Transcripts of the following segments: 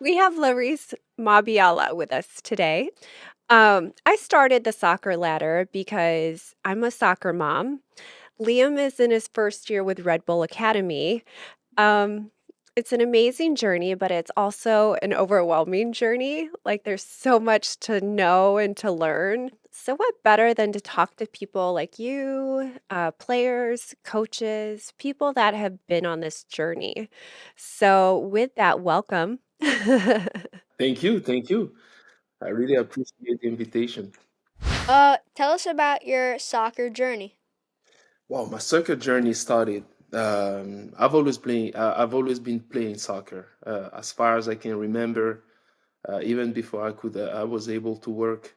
We have Larrys Mabiala with us today. I started the soccer ladder because I'm a soccer mom. Liam is in his first year with Red Bull Academy. Um, it's an amazing journey, but it's also an overwhelming journey. Like, there's so much to know and to learn. So, what better than to talk to people like you, players, coaches, people that have been on this journey? So, with that, welcome. Thank you. Thank you. I really appreciate the invitation. Tell us about your soccer journey. Wow, my soccer journey started. I've always been playing soccer. As far as I can remember, even before I was able to walk.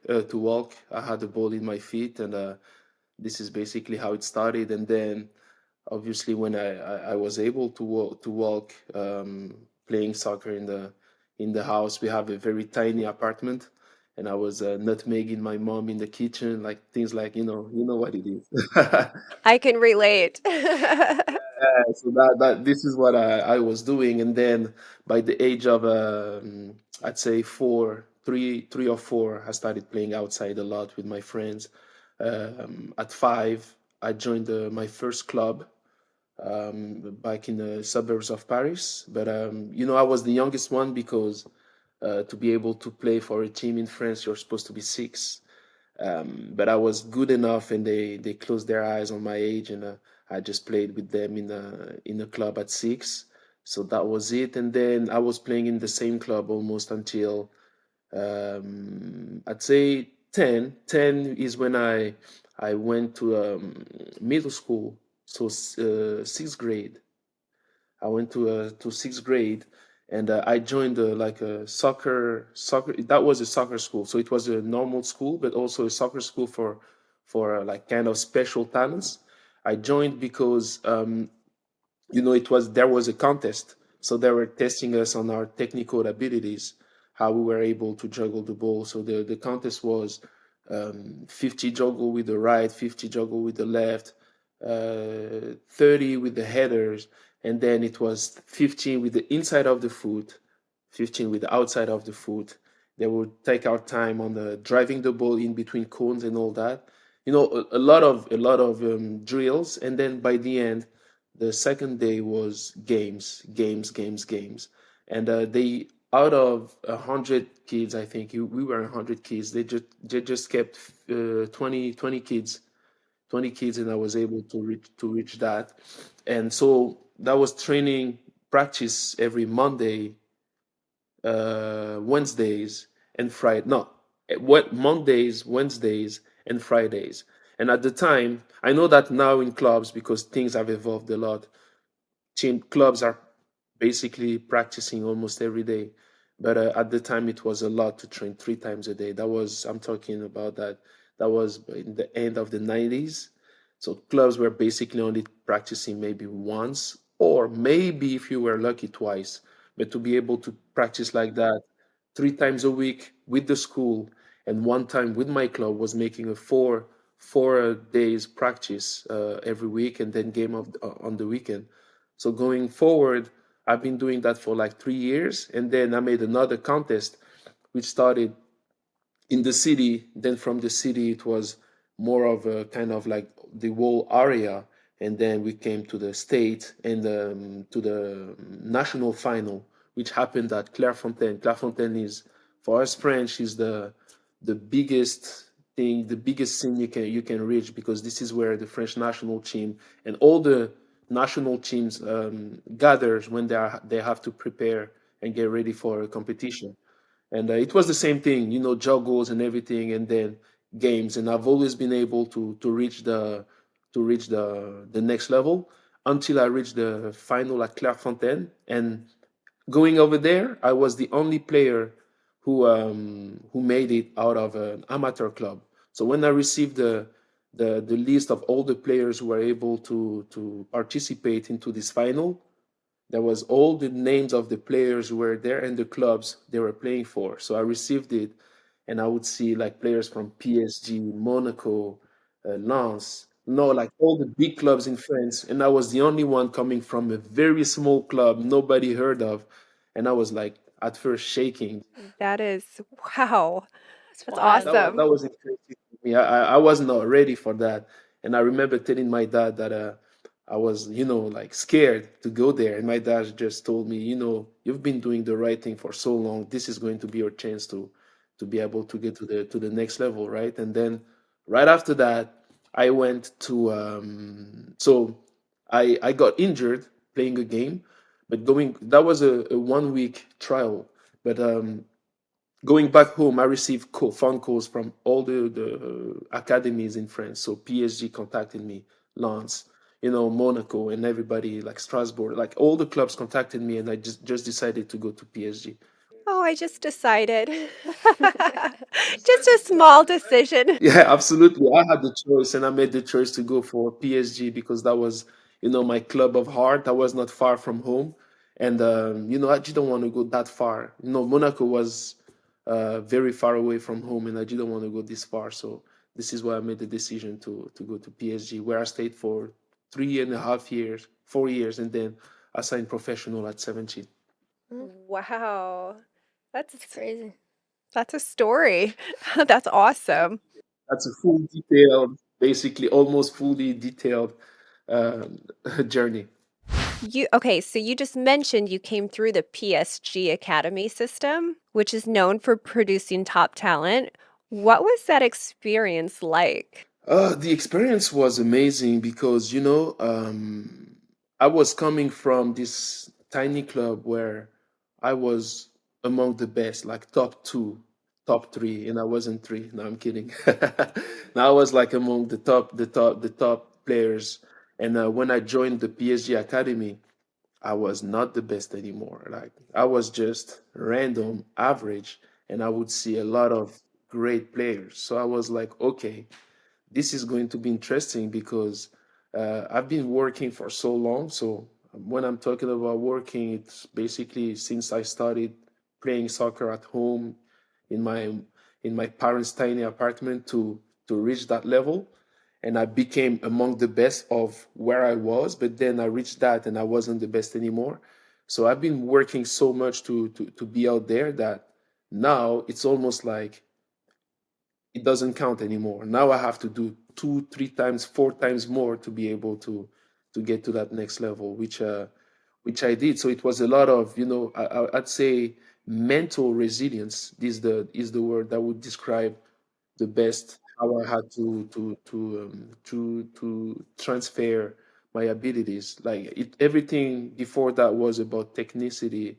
I had the ball in my feet, and this is basically how it started. And then, obviously, when I was able to walk, playing soccer in the house, we have a very tiny apartment, and I was nutmegging my mom in the kitchen, like things like you know what it is. I can relate. So that this is what I was doing, and then by the age of I'd say three or four, I started playing outside a lot with my friends. At five, I joined my first club back in the suburbs of Paris. But I was the youngest one because to be able to play for a team in France, you're supposed to be six. But I was good enough, and they closed their eyes on my age, and I just played with them in a club at six. So that was it, and then I was playing in the same club almost until I'd say 10. 10 is when I went to middle school, so sixth grade. I went to sixth grade, and I joined like a soccer. That was a soccer school, so it was a normal school, but also a soccer school for like kind of special talents. I joined because there was a contest, so they were testing us on our technical abilities, how we were able to juggle the ball. So the contest was 50 juggle with the right, 50 juggle with the left, 30 with the headers, and then it was 15 with the inside of the foot, 15 with the outside of the foot. They would take our time on the driving the ball in between cones and all that. A lot of drills, and then by the end, the second day was games, and they out of 100 kids, I think we were 100 kids. They just kept 20 kids, 20 kids, and I was able to reach that. And so that was training practice every Monday, Wednesdays, and Friday. No, what Mondays, Wednesdays, and Fridays. And at the time, I know that now in clubs, because things have evolved a lot, team clubs are basically practicing almost every day. But at the time, it was a lot to train 3 times a day. I'm talking about that. That was in the end of the 90s. So clubs were basically only practicing maybe once, or maybe if you were lucky, twice. But to be able to practice like that 3 times a week with the school and one time with my club was making a four days practice every week, and then game on the weekend. So going forward, I've been doing that for like 3 years, and then I made another contest, which started in the city. Then from the city, it was more of a kind of like the whole area, and then we came to the state and to the national final, which happened at Clairefontaine. Clairefontaine is, for us French, is the biggest thing, the biggest thing you can reach, because this is where the French national team and all the national teams gathers when they have to prepare and get ready for a competition. And it was the same thing, juggles and everything, and then games. And I've always been able to reach the next level until I reached the final at Clairefontaine. And going over there, I was the only player who made it out of an amateur club. So when I received the list of all the players who were able to participate into this final, there was all the names of the players who were there and the clubs they were playing for. So I received it, and I would see like players from PSG, Monaco, Lens, no, like all the big clubs in France, and I was the only one coming from a very small club nobody heard of, and I was like, at first shaking. That is wow. That's That's wild. awesome. That was interesting for me. I was not ready for that, and I remember telling my dad that I was, like scared to go there, and my dad just told me, you've been doing the right thing for so long. This is going to be your chance to be able to get to the next level, right? And then right after that, I went to so I got injured playing a game, but going that was a 1 week trial, but going back home, I received phone calls from all the academies in France. So PSG contacted me, Lens, Monaco, and everybody like Strasbourg, like all the clubs contacted me, and I just decided to go to PSG. Oh, I just decided. Just a small decision. Yeah, absolutely. I had the choice, and I made the choice to go for PSG because that was, my club of heart. I was not far from home, and I didn't want to go that far. Monaco was very far away from home, and I didn't want to go this far. So this is why I made the decision to go to PSG, where I stayed for 3.5 years, 4 years, and then I signed professional at 17. Mm, Wow. That's that's crazy. that's a story. That's awesome. That's a full detailed, basically almost fully detailed um, journey. So you just mentioned you came through the PSG Academy system, which is known for producing top talent. What was that experience like? The experience was amazing because, I was coming from this tiny club where I was among the best, like top two, top three, and I wasn't three. No, I'm kidding. Now I was like among the top players. And when I joined the PSG Academy, I was not the best anymore. Like I was just random, average, and I would see a lot of great players. So I was like, okay, this is going to be interesting because I've been working for so long. So when I'm talking about working, it's basically since I started playing soccer at home in my parents' tiny apartment to reach that level. And I became among the best of where I was, but then I reached that and I wasn't the best anymore. So I've been working so much to be out there that now it's almost like it doesn't count anymore. Now I have to do two, three times, four times more to be able to get to that next level, which I did. So it was a lot of, I'd say mental resilience. This is the word that would describe the best how I had to transfer my abilities. Like everything before that was about technicity,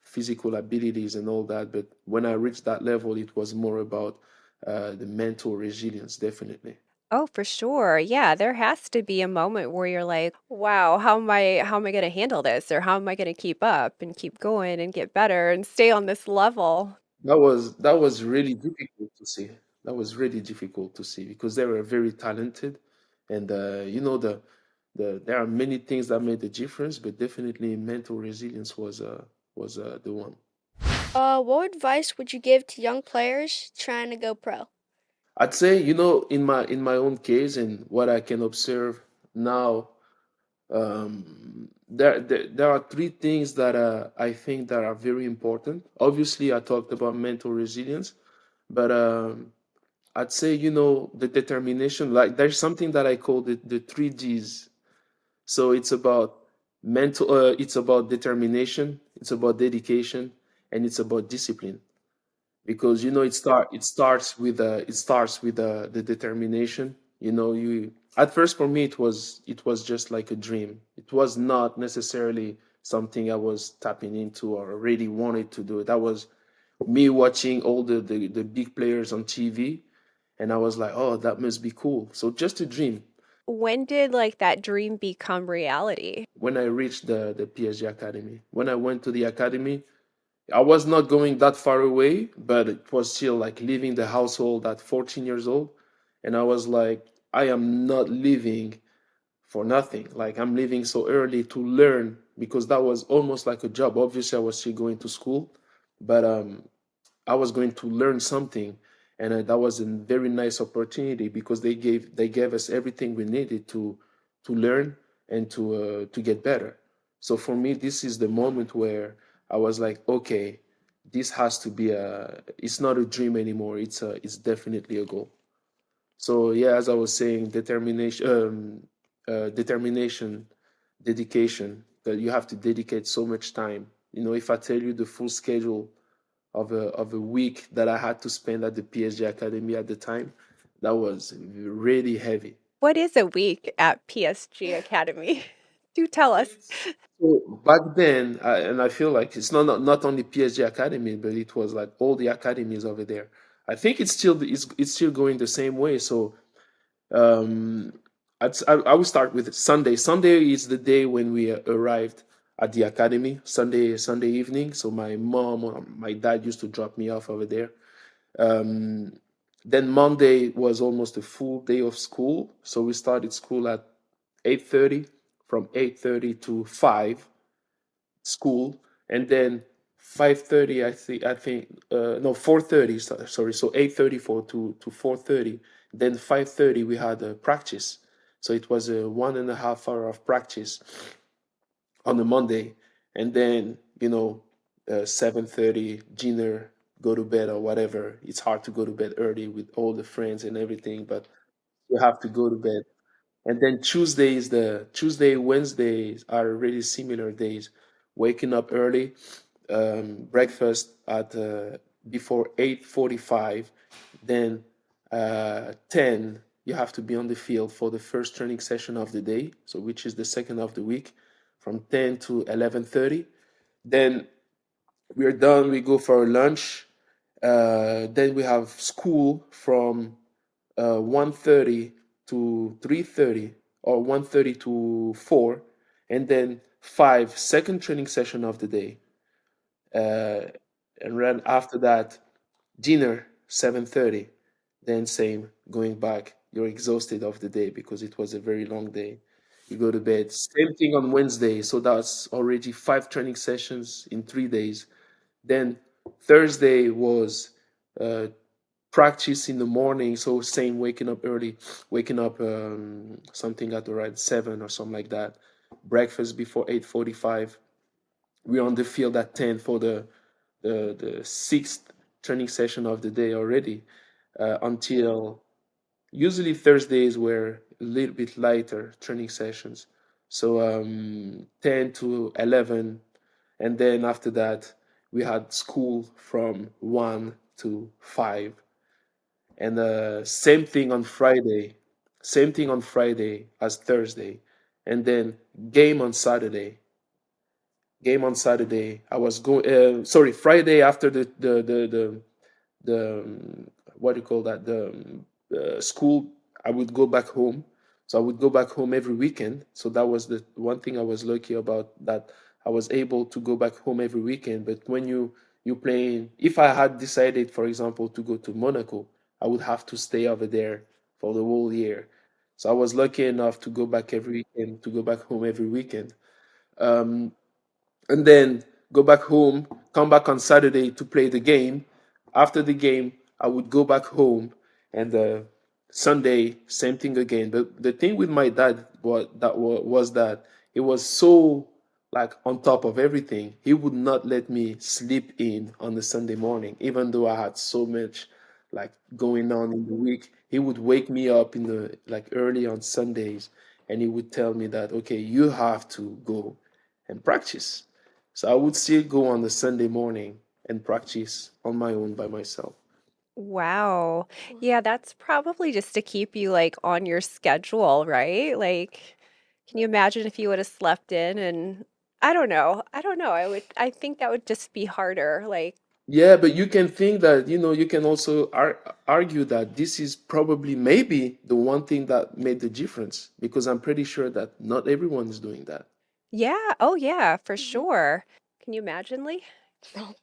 physical abilities, and all that. But when I reached that level, it was more about the mental resilience, definitely. Oh, for sure. Yeah, there has to be a moment where you're like, "Wow, how am I going to handle this or how am I going to keep up and keep going and get better and stay on this level?" That was really difficult to see. That was really difficult to see because they were very talented, and there are many things that made the difference, but definitely mental resilience was the one. What advice would you give to young players trying to go pro? I'd say, in my own case and what I can observe now, there are three things that I think that are very important. Obviously, I talked about mental resilience, but I'd say, the determination. Like there's something that I call the three Ds. So it's about determination, it's about dedication, and it's about discipline because it starts with the determination. You at first for me it was just like a dream. It was not necessarily something I was tapping into or already wanted to do. That was me watching all the big players on TV, and I was like, oh, that must be cool. So just a dream. When did like that dream become reality? When I reached the PSG Academy, when I went to the academy, I was not going that far away, but it was still like leaving the household at 14 years old. And I was like, I am not leaving for nothing. Like, I'm leaving so early to learn because that was almost like a job. Obviously, I was still going to school, but I was going to learn something. And that was a very nice opportunity because they gave us everything we needed to learn and to get better. So for me, this is the moment where I was like, okay, this has to be a. It's not a dream anymore. It's definitely a goal. So yeah, as I was saying, determination, dedication. That you have to dedicate so much time. If I tell you the full schedule of a week that I had to spend at the PSG Academy at the time, that was really heavy. What is a week at PSG Academy? Do tell us. So back then, and I feel like it's not only PSG Academy, but it was like all the academies over there. I think it's still going the same way. So um, I will start with Sunday. Sunday is the day when we arrived at the academy. Sunday evening. So my mom or my dad used to drop me off over there. Um, then Monday was almost a full day of school. So we started school at 8:30, from 8:30 to 5 school, and then 5:30, I think no, 4:30, sorry, so 8:34 to 4:30. Then 5:30 we had a practice, so it was a 1.5 hour of practice on a Monday. And then 7:30 dinner, go to bed or whatever. It's hard to go to bed early with all the friends and everything, but you have to go to bed. And then Tuesday, Wednesdays are really similar days. Waking up early, breakfast at before 8:45, then 10 you have to be on the field for the first training session of the day, so which is the second of the week, from 10 to 11:30. Then we're done. We go for lunch. Then we have school from 1:30 to 3:30, or 1:30 to 4, and then 5 second training session of the day. Uh, and then after that, dinner 7:30. Then same, going back. You're exhausted of the day because it was a very long day. You go to bed. Same thing on Wednesday. So that's already 5 training sessions in 3 days. Then Thursday was uh, practice in the morning. So same, waking up early, waking up something at around 7 or something like that. Breakfast before 8:45. We're on the field at 10 for the sixth training session of the day already, until usually Thursdays were a little bit lighter training sessions. So 10 to 11. And then after that, we had school from 1 to 5. And same thing on Friday as Thursday. And then game on Saturday. Game on Saturday. I was going, sorry, Friday after the what do you call that, the school, I would go back home. So I would go back home every weekend. So that was the one thing I was lucky about, that I was able to go back home every weekend. But when you playing, if I had decided, for example, to go to Monaco, I would have to stay over there for the whole year. So I was lucky enough to go back every weekend, to go back home every weekend. um, and then go back home, come back on Saturday to play the game. After the game, I would go back home, and Sunday, same thing again. But the thing with my dad was that he was so, like, on top of everything. He would not let me sleep in on the Sunday morning, even though I had so much like going on in the week. He would wake me up in the like early on Sundays, and he would tell me that, okay, you have to go and practice. So I would still go on the Sunday morning and practice on my own by myself. Wow. Yeah, that's probably just to keep you like on your schedule, right? Like, can you imagine if you would have slept in and I don't know. I don't know. I think that would just be harder. Like, Yeah, but you can think that, you can also argue that this is probably maybe the one thing that made the difference, because I'm pretty sure that not everyone is doing that. yeah, oh yeah, for Mhm. sure. Can you imagine, Lee? No.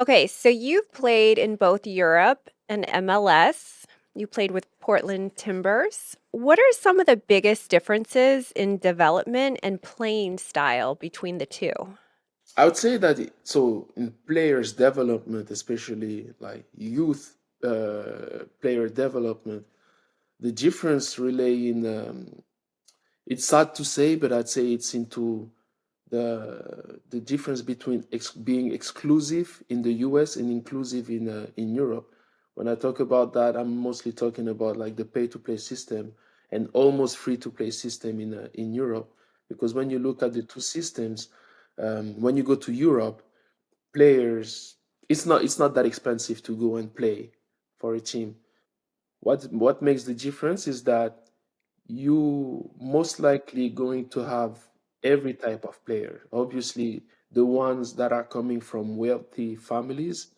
Okay, so you've played in both Europe and MLS. You played with Portland Timbers. What are some of the biggest differences in development and playing style between the two? I would say that so in players development, especially like youth player development, the difference relay in, it's sad to say, but I'd say it's into the difference between being exclusive in the US and inclusive in Europe. When I talk about that, I'm mostly talking about like the pay to play system and almost free to play system in Europe. Because when you look at the two systems, when you go to Europe, players, it's not that expensive to go and play for a team. What makes the difference is that you most likely going to have every type of player. Obviously, the ones that are coming from wealthy families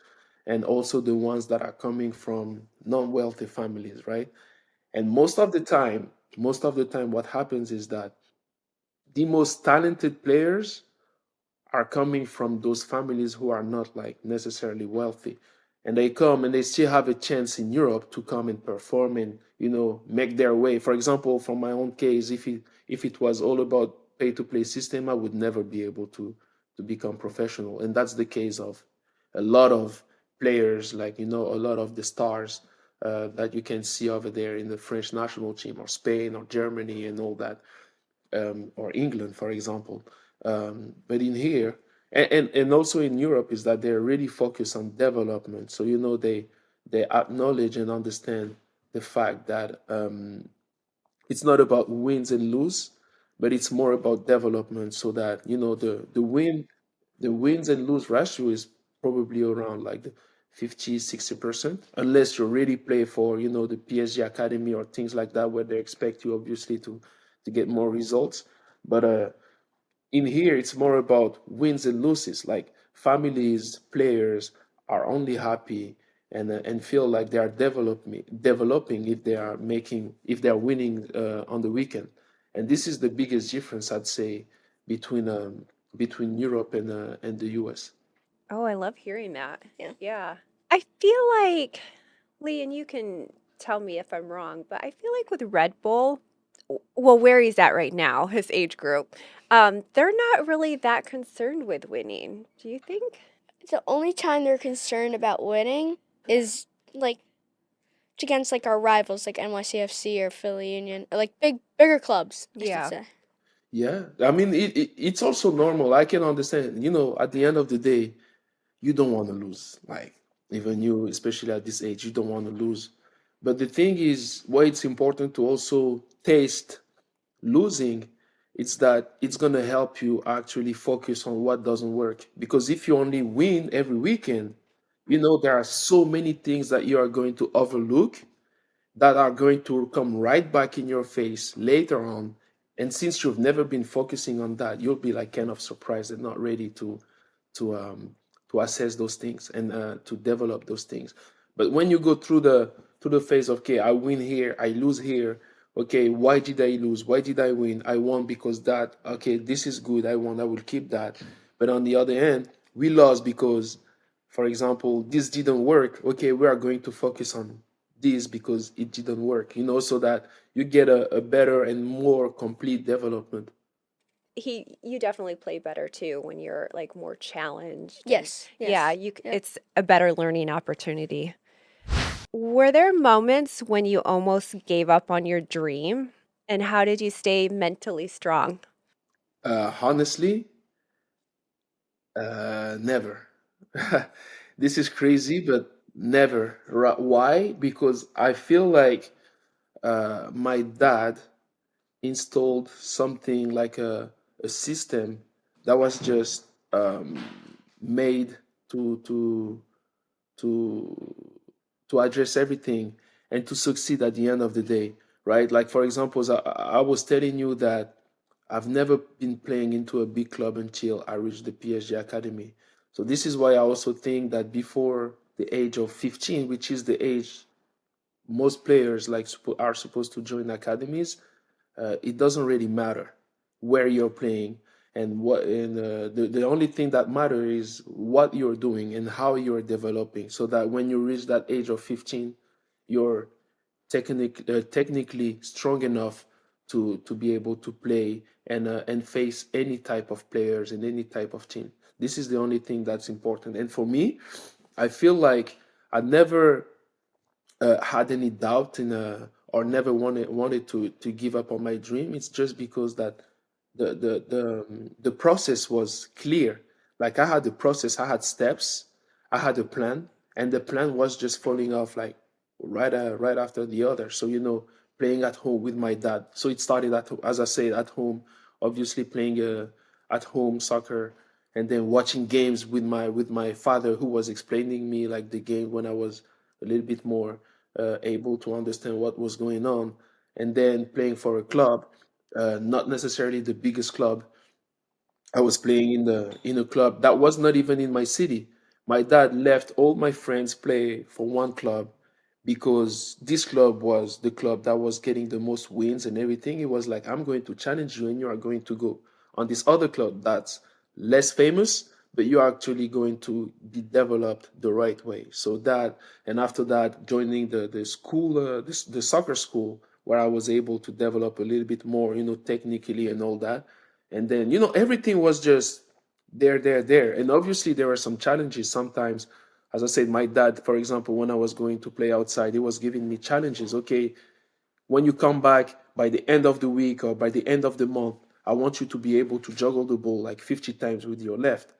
and also the ones that are coming from non-wealthy families, right? And most of the time, what happens is that the most talented players are coming from those families who are not like necessarily wealthy, and they come and they still have a chance in Europe to come and perform and make their way. For example, from my own case, if it was all about pay to play system, I would never be able to become professional, and that's the case of a lot of players, like a lot of the stars that you can see over there in the French national team or Spain or Germany and all that, or England, for example. But in here, and also in Europe, is that they're really focused on development. So they acknowledge and understand the fact that it's not about wins and lose, but it's more about development. So that the wins and lose ratio is probably around like the 50-60%, unless you really play for the PSG Academy or things like that, where they expect you obviously to get more results. But in here, it's more about wins and losses. Like families, players are only happy and feel like they are developing if they are winning on the weekend. And this is the biggest difference, I'd say, between Europe and the US. Oh, I love hearing that. Yeah. Yeah. I feel like, Lee, and you can tell me if I'm wrong, but I feel like with Red Bull, well, where he's at right now, his age group, they're not really that concerned with winning. Do you think? The only time they're concerned about winning is like against like our rivals like NYCFC or Philly Union or like bigger clubs, I should Yeah. say. Yeah, I mean, it's also normal. I can understand. At the end of the day, you don't want to lose. Like, even you, especially at this age, you don't want to lose. But the thing is, why it's important to also taste losing, it's that it's going to help you actually focus on what doesn't work. Because if you only win every weekend, there are so many things that you are going to overlook that are going to come right back in your face later on. And since you've never been focusing on that, you'll be like kind of surprised and not ready to um to assess those things and to develop those things. But when you go through the phase of, okay, I win here, I lose here. Okay, why did I lose? Why did I win? I won because that. Okay, this is good. I won. I will keep that. But on the other hand, we lost because, for example, this didn't work. Okay, we are going to focus on this because it didn't work. So that you get a better and more complete development. You definitely play better too when you're like more challenged and Yes, yeah, yes. Yeah. it's a better learning opportunity. Were there moments when you almost gave up on your dream? And how did you stay mentally strong? Honestly, never. This is crazy, but never. Why? Because I feel like my dad installed something like a system that was just made to to to address everything and to succeed at the end of the day, right? Like, for example, I was telling you that I've never been playing into a big club until I reached the PSG Academy. So this is why I also think that before the age of 15, which is the age most players are supposed to join academies, it doesn't really matter where you're playing and the only thing that matters is what you're doing and how you're developing, so that when you reach that age of 15, you're technically strong enough to be able to play and face any type of players in any type of team. This is the only thing that's important. And for me, I feel like I never had any doubt in or never wanted to give up on my dream. It's just because that the process was clear. Like I had the process, I had steps, I had a plan, and the plan was just falling off like right after the other. So playing at home with my dad. So it started as I said, at home, obviously playing at home soccer, and then watching games with my father, who was explaining me like the game when I was a little bit more able to understand what was going on, and then playing for a club, not necessarily the biggest club. I was playing in a club that was not even in my city. My dad left all my friends play for one club because this club was the club that was getting the most wins and everything. It was like, I'm going to challenge you and you are going to go on this other club that's less famous, but you're actually going to be developed the right way. So that, and after that, joining the school, the soccer school, where I was able to develop a little bit more, technically and all that. And then everything was just there, and obviously there were some challenges sometimes. As I said, my dad, for example, when I was going to play outside, he was giving me challenges. Okay, when you come back by the end of the week or by the end of the month, I want you to be able to juggle the ball like 50 times with your left.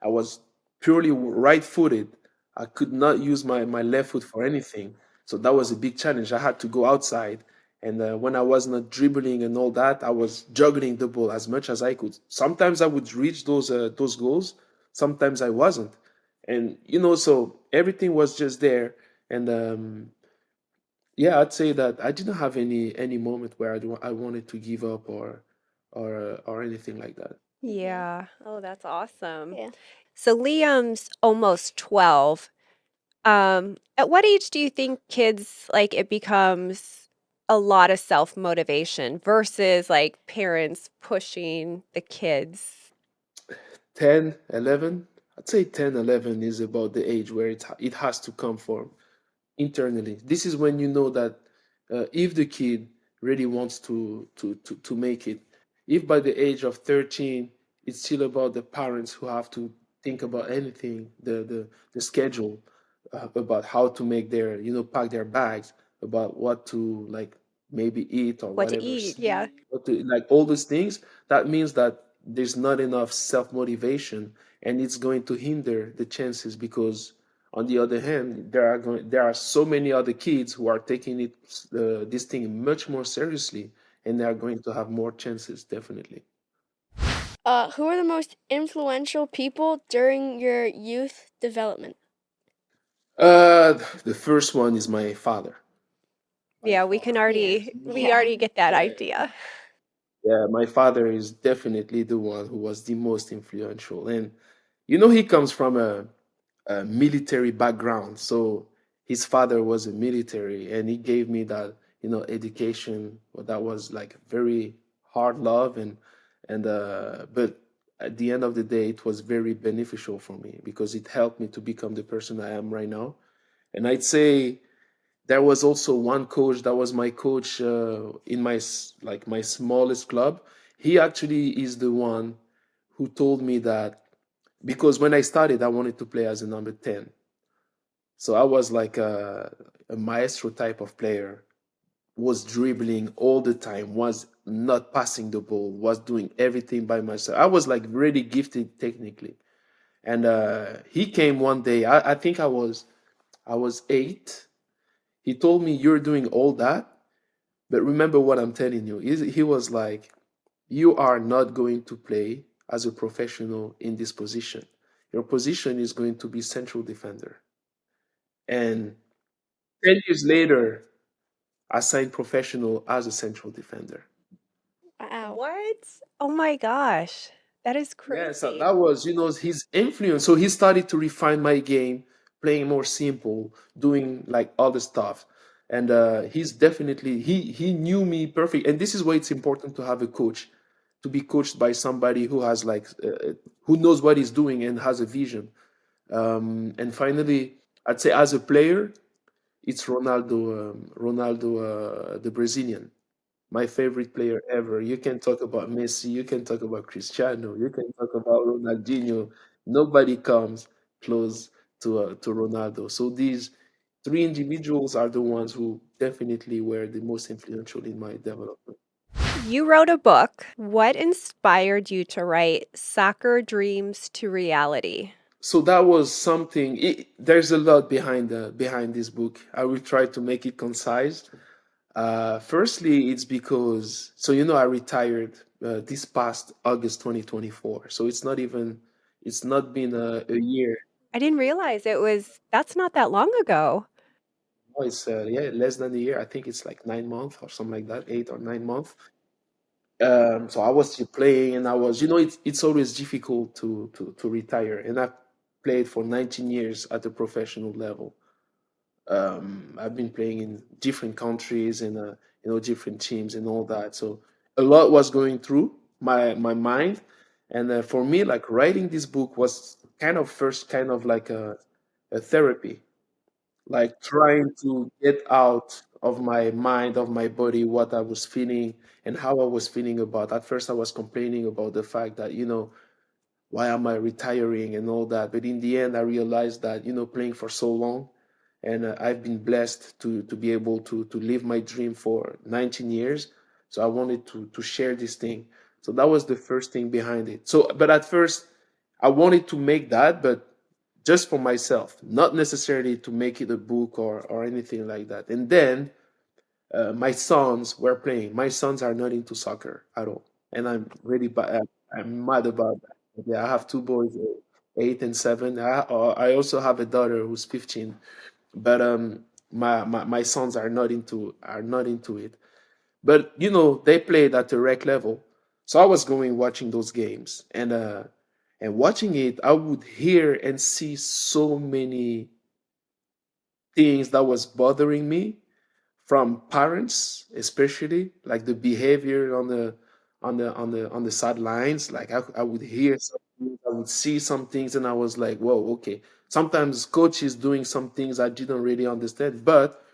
I was purely right footed. I could not use my left foot for anything. So that was a big challenge. I had to go outside. And when I was not dribbling and all that, I was juggling the ball as much as I could. Sometimes I would reach those goals. Sometimes I wasn't. And, so everything was just there. And yeah, I'd say that I didn't have any moment where I wanted to give up or anything like that. Yeah. Yeah. Oh, that's awesome. Yeah. So Liam's almost 12. At what age do you think kids like it becomes a lot of self-motivation versus like parents pushing the kids? 10, 11. I'd say 10, 11 is about the age where it has to come from internally. This is when you know that if the kid really wants to make it, if by the age of 13 it's still about the parents who have to think about anything, the schedule, about how to make their pack their bags, about what to like maybe eat or What to whatever, eat? Yeah. what to, like all these things. That means that there's not enough self motivation, and it's going to hinder the chances because on the other hand, there are so many other kids who are taking this thing much more seriously, and they are going to have more chances, definitely. Who are the most influential people during your youth development? The first one is my father. Yeah, we can Yeah. already get that idea. Yeah, my father is definitely the one who was the most influential, and he comes from a military background. So his father was a military, and he gave me that education. Well, that was like very hard love, and but at the end of the day, it was very beneficial for me because it helped me to become the person I am right now. And I'd say there was also one coach that was my coach in like my smallest club. He actually is the one who told me that because when I started, I wanted to play as a number 10. So I was like a maestro type of player, was dribbling all the time, was not passing the ball, was doing everything by myself. I was like really gifted technically. And he came one day, I think I was 8. He told me, "You're doing all that, but remember what I'm telling you." He was like, "You are not going to play as a professional in this position. Your position is going to be central defender." And 10 years later, I signed professional as a central defender. Wow. What? Oh my gosh. That is Yeah, so crazy. that was, his influence. So he started to refine my game, playing more simple, doing like other stuff. And he's definitely he knew me perfect. And this is why it's important to have a coach, to be coached by somebody who has like who knows what he's doing and has a vision. And finally, I'd say as a player, it's Ronaldo, the Brazilian, my favorite player ever. You can talk about Messi, you can talk about Cristiano, you can talk about Ronaldinho. Nobody comes close to Ronaldo. So these three individuals are the ones who definitely were the most influential in my development. You wrote a book. What inspired you to write Soccer Dreams to Reality? So that was something. There's a lot behind this book. I will try to make it concise. Firstly, it's because I retired this past August 2024. So it's not been a year. I didn't realize that's not that long ago. Oh, it's yeah, less than a year. I think it's like 9 months or something like that, 8 or 9 months. So I was still playing, and I was, it's always difficult to retire. And I played for 19 years at the professional level. I've been playing in different countries and different teams and all that. So a lot was going through my mind, and for me, like writing this book was kind of like a therapy, like trying to get out of my mind, of my body, what I was feeling and how I was feeling about. At first, I was complaining about the fact that why am I retiring and all that. But in the end, I realized that playing for so long, and I've been blessed to be able to live my dream for 19 years. So I wanted to share this thing. So that was the first thing behind it. So, but at first, I wanted to make that, but just for myself, not necessarily to make it a book or anything like that. And then my sons were playing. My sons are not into soccer at all, and I'm mad about that. Yeah, I have two boys, 8 and 7. I also have a daughter who's 15, but my sons are not into it. But they played at the rec level, so I was going watching those games, and watching it, I would hear and see so many things that was bothering me from parents, especially like the behavior on the sidelines. Like I would hear some things, I would see some things, and I was like, whoa, okay. Sometimes coach is doing some things I didn't really understand, but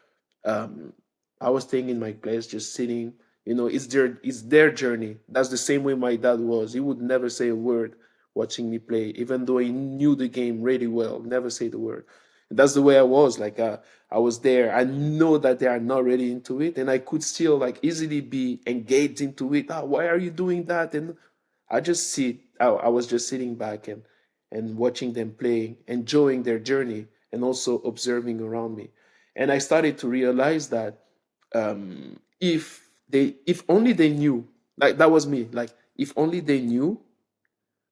um, I was staying in my place, just sitting. It's their journey. That's the same way my dad was. He would never say a word watching me play, even though he knew the game really well. Never say the word. And that's the way I was. Like I was there. I know that they are not really into it, and I could still like easily be engaged into it. Why are you doing that? And I just sit. I was just sitting back and watching them playing, enjoying their journey, and also observing around me. And I started to realize that if only they knew, like that was me, like if only they knew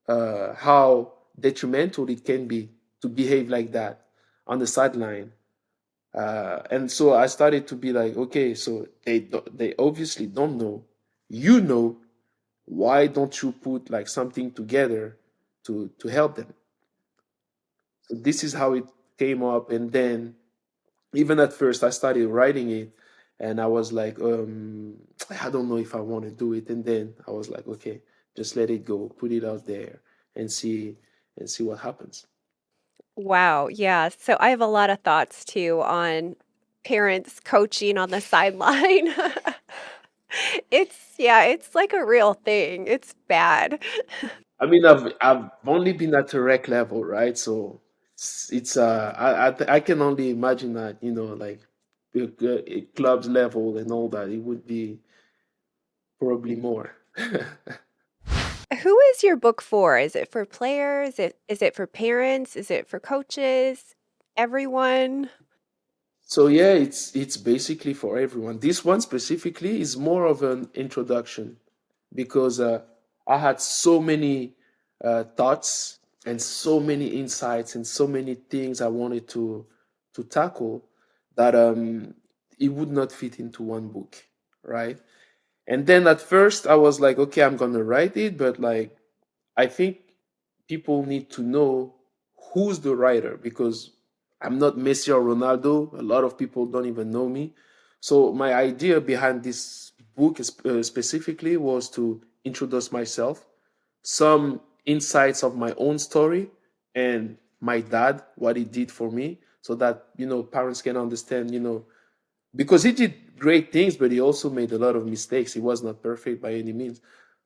how detrimental it can be to behave like that on the sideline. And so I started to be like, okay, so they obviously don't know. You know, why don't you put like something together to help them? So this is how it came up, and then even at first I started writing it, and I was like, I don't know if I want to do it. And then I was like, okay, just let it go, put it out there, and see what happens. Wow, yeah. So I have a lot of thoughts too on parents coaching on the sideline. It's like a real thing. It's bad. I mean, I've only been at a rec level, right? So I can only imagine that like a club's level and all that, it would be probably more. Who is your book for? Is it for players? Is it for parents? Is it for coaches? Everyone? So yeah, it's basically for everyone. This one specifically is more of an introduction because I had so many thoughts and so many insights and so many things I wanted to tackle that it would not fit into one book, right? And then at first I was like, okay, I'm gonna write it, but like I think people need to know who's the writer because I'm not Messi or Ronaldo. A lot of people don't even know me. So my idea behind this book specifically was to introduce myself, some insights of my own story, and my dad, what he did for me, so that parents can understand, because he did great things, but he also made a lot of mistakes. He was not perfect by any means.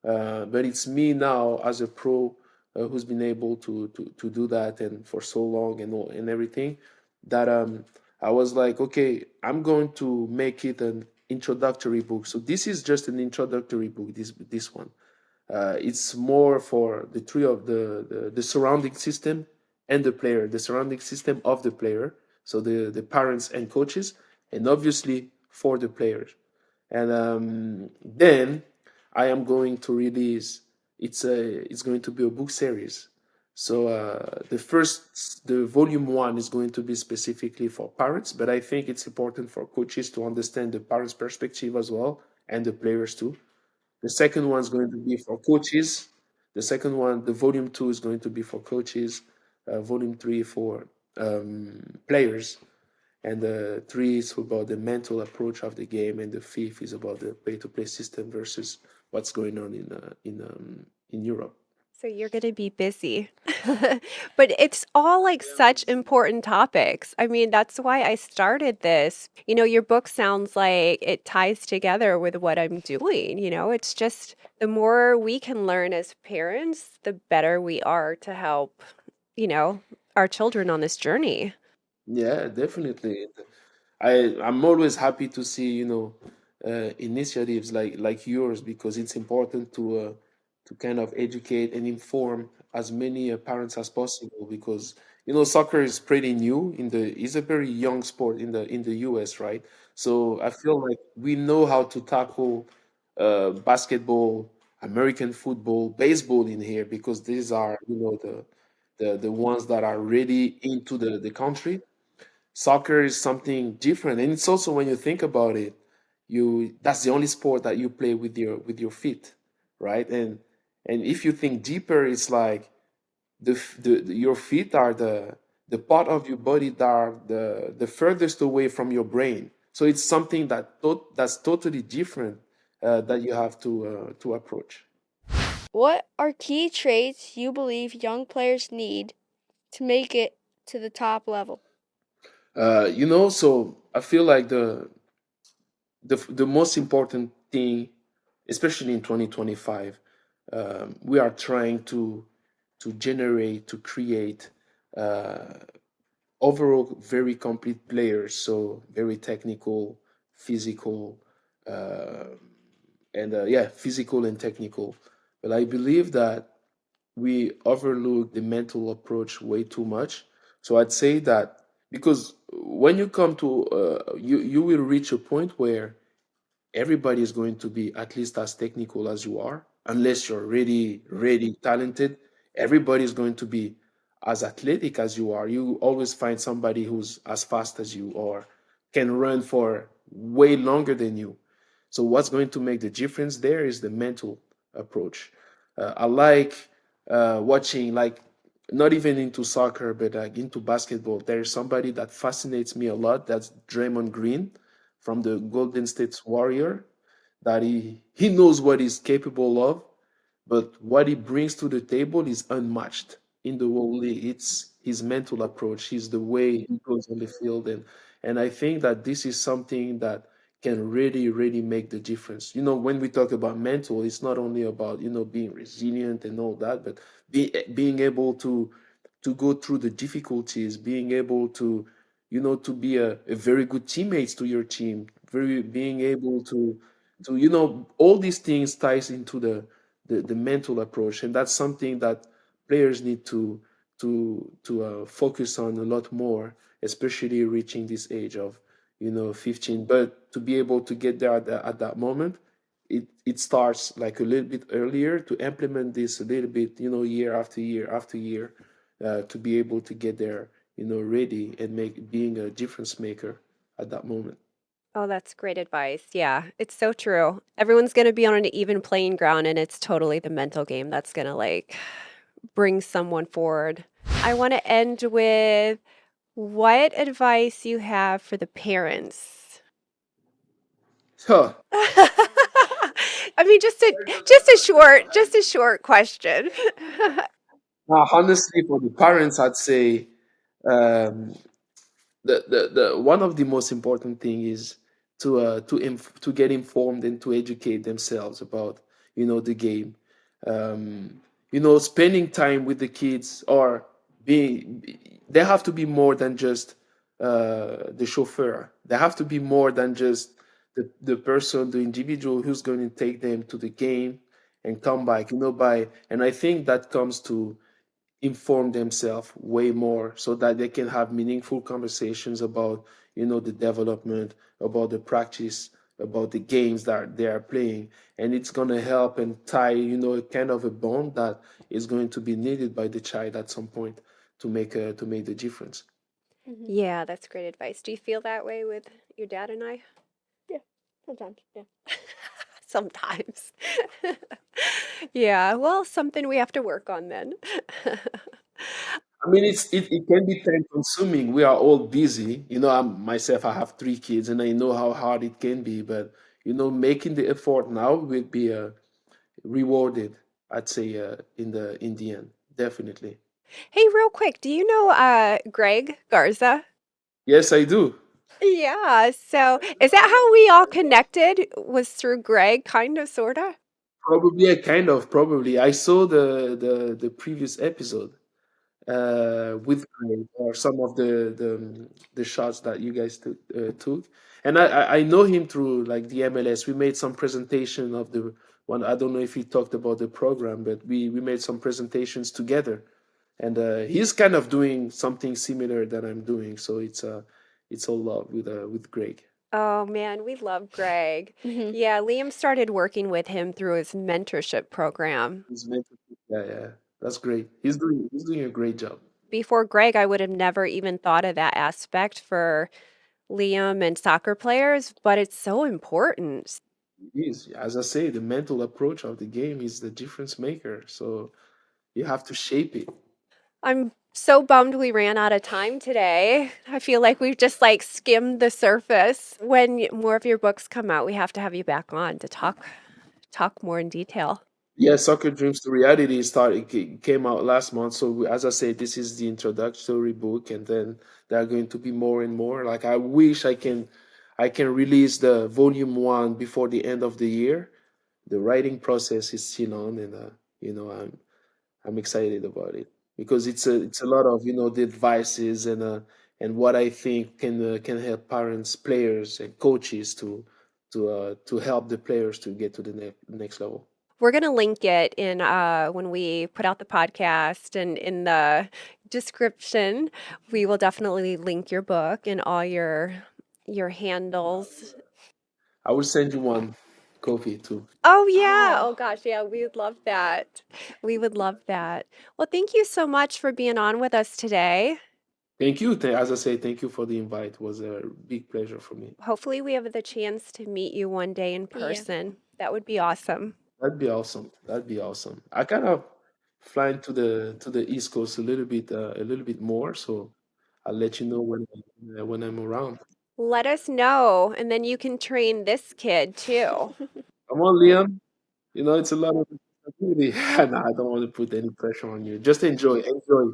But it's me now as a pro who's been able to do that and for so long and everything that I was like, okay, I'm going to make it an introductory book. So this is just an introductory book. This one. It's more for the three of the surrounding system and the player, the surrounding system of the player, so the parents and coaches, and obviously for the players. And then I am going to release. It's going to be a book series. So the volume one is going to be specifically for parents, but I think it's important for coaches to understand the parents' perspective as well and the players too. The second one is going to be for coaches. The second one, the volume two, is going to be for coaches. Volume three for players, and the three is about the mental approach of the game, and the fifth is about the pay-to-play system versus what's going on in Europe. So you're going to be busy. But it's all like such important topics. I mean, that's why I started this. Your book sounds like it ties together with what I'm doing. It's just the more we can learn as parents, the better we are to help, you know, our children on this journey. Yeah, definitely. I'm always happy to see initiatives like yours, because it's important to kind of educate and inform as many parents as possible, because soccer is pretty new it's a very young sport in the US, right? So I feel like we know how to tackle basketball, American football, baseball in here, because these are the ones that are really into the country. Soccer is something different, and it's also, when you think about it, you that's the only sport that you play with your feet, right? And if you think deeper, it's like your feet are the part of your body that are the furthest away from your brain. So it's something that's totally different, that you have to approach. What are key traits you believe young players need to make it to the top level? So I feel like the most important thing, especially in 2025, we are trying to generate, to create uh, overall very complete players. So very technical, physical, uh, and yeah, physical and technical. But I believe that we overlook the mental approach way too much. So I'd say that, because when you come to you will reach a point where everybody is going to be at least as technical as you are, unless you're really, really talented. Everybody is going to be as athletic as you are. You always find somebody who's as fast as you, or can run for way longer than you. So what's going to make the difference there is the mental approach. I like watching, like, not even into soccer, but like into basketball. There's somebody that fascinates me a lot. That's Draymond Green from the Golden State Warrior. That he knows what he's capable of, but what he brings to the table is unmatched in the whole league. It's his mental approach, he's the way he goes on the field, and I think that this is something that can really, really make the difference. When we talk about mental, it's not only about being resilient and all that, but being able to go through the difficulties, being able to be a very good teammate to your team, very being able to all these things ties into the mental approach, and that's something that players need to focus on a lot more, especially reaching this age of 15. But to be able to get there at that moment, it starts like a little bit earlier, to implement this a little bit, year after year after year, to be able to get there, ready, and being a difference maker at that moment. Oh, that's great advice. Yeah, it's so true. Everyone's going to be on an even playing ground, and it's totally the mental game that's going to like bring someone forward. I want to end with what advice you have for the parents. Huh. I mean, just a short question. Now, honestly, for the parents, I'd say, um, the one of the most important thing is to get informed and to educate themselves about the game. Spending time with the kids, or being they have to be more than just the chauffeur. They have to be more than just the person, the individual who's going to take them to the game and come back, by, and I think that comes to inform themselves way more so that they can have meaningful conversations about, the development, about the practice, about the games that they are playing. And it's going to help and tie, a kind of a bond that is going to be needed by the child at some point to make the difference. Yeah, that's great advice. Do you feel that way with your dad and I? Yeah, sometimes. Yeah. Sometimes. Yeah, well, something we have to work on then. I mean, it can be time consuming. We are all busy. Myself, I have 3 kids, and I know how hard it can be. But making the effort now will be rewarded. I'd say in the end, definitely. Hey, real quick, do you know Greg Garza? Yes, I do. Yeah, so is that how we all connected? Was through Greg, kind of, sorta? Probably, probably. I saw the previous episode with Greg, or some of the shots that you guys took. And I know him through like the MLS. We made some presentation of the one. I don't know if he talked about the program, but we made some presentations together. And he's kind of doing something similar that I'm doing. So it's all love with Greg. Oh man, we love Greg. Mm-hmm. Yeah, Liam started working with him through his mentorship program. He's meant to, yeah, yeah. That's great. He's doing a great job. Before Greg, I would have never even thought of that aspect for Liam and soccer players, but it's so important. It is. As I say, the mental approach of the game is the difference maker. So you have to shape it. I'm so bummed we ran out of time today. I feel like we've just like skimmed the surface. When more of your books come out, we have to have you back on to talk more in detail. Yeah, Soccer Dreams to Reality came out last month. So as I said, this is the introductory book, and then there are going to be more and more. Like I wish I can release the volume 1 before the end of the year. The writing process is still on, and I'm excited about it because it's a lot of the advices and what I think can help parents, players, and coaches to help the players to get to the next level. We're going to link it in when we put out the podcast and in the description. We will definitely link your book and all your handles. I will send you one copy too. Oh yeah. Oh. Oh gosh, yeah, we would love that. We would love that. Well, thank you so much for being on with us today. Thank you. As I say, thank you for the invite. It was a big pleasure for me. Hopefully we have the chance to meet you one day in Yeah. person. That would be awesome. That'd be awesome. That'd be awesome. I kind of flying to the East Coast a little bit more, so I'll let you know when I'm around. Let us know, and then you can train this kid too. Come on, Liam. It's a lot of responsibility. Nah, I don't want to put any pressure on you. Just enjoy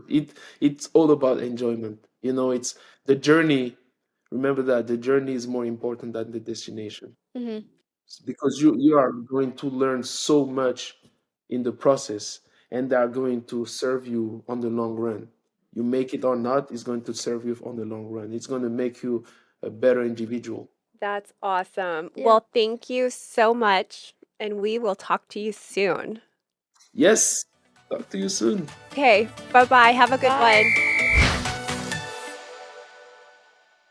it. It's all about enjoyment. It's the journey. Remember that the journey is more important than the destination, Mm-hmm. because you are going to learn so much in the process, and they are going to serve you on the long run. You make it or not, it's going to serve you on the long run. It's going to make you a better individual. That's awesome. Yeah. Well, thank you so much, and we will talk to you soon. Yes. Talk to you soon. Okay, bye bye. Have a good Bye. one.